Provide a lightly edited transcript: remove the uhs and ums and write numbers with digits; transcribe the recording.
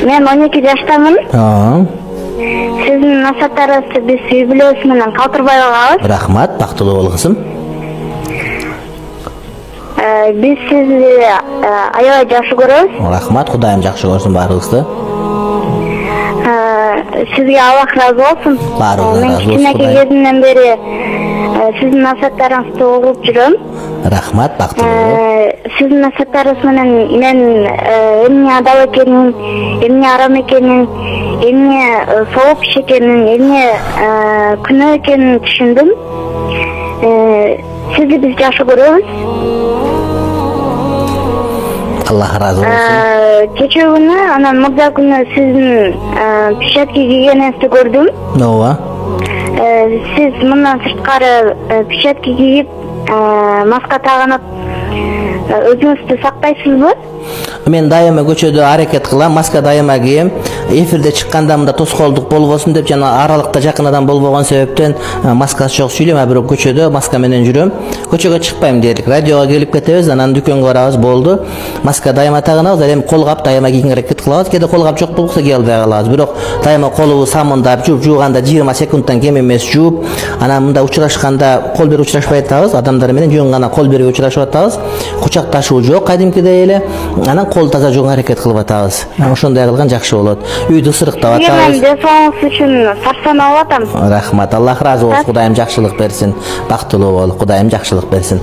Мен 12 жаштамын. Сиздин насаттарыңызды биз юбилейс менен калтырбай калабыз. Рахмат, бактылуу бол кызым. Биз сизди аябай жакшы көрөбүз. Рахмат, Кудайым жакшы көрсүн баарыбызды. Сизге Аллах разы болсун. Мен кичинекей кезимден бери сиздин насаттарыңызды угуп жүрөм. Рахмат, бактылуу. Сиздин насаттарыңыз менен мен эмне адал экенин, эмне арам экенин, эмне сооп иш экенин, эмне күнөө экенин түшүндүм. Сизди биз жакшы көрөбүз. Аллах разы болсун. Кече күнү, анан мурда күнү сиздин печатка кийгениңизди көрдүм. Ооба. Сиз мындан сырткары печатка кийип, маска тагынып, өзүңүздү сактайсызбы? Мен дайыма көчөдө аракет кылам, маска дайыма кийем. Эфирде чыкканда мында тоскоолдук болбосун деп жана аралыкта жакын адам болбогон себептен маскасы жок сүйлөйм, бирок көчөдө маска менен жүрөм. Көчөгө чыкпайм дээрлик. Радиого келип кетебиз, анан дүкөнгө барабыз, болду. Маска дайыма тагынабыз, эми колгап дайыма кийгенге аракет кылабыз. Кээде колгап жок болсо кие албай калабыз. Бирок дайыма колубу самындап, жууганда 20 секундтан кем эмес жууп, анан мында учурашканда кол берип учурашпай атабыз, адамдар менен жөн гана кол берип учурашып атабыз. Кучакташуу жок кадимкидей эле. Анан кол таза жууганга аракет кылып атабыз. Ошондой кылган жакшы болот. Үйдү ысырыктап атабыз. Мен десоңуз үчүн сарсанап атам. Рахмат, Аллах разы болсун. Кудайым жакшылык берсин. Бактылуу бол, Кудайым жакшылык берсин.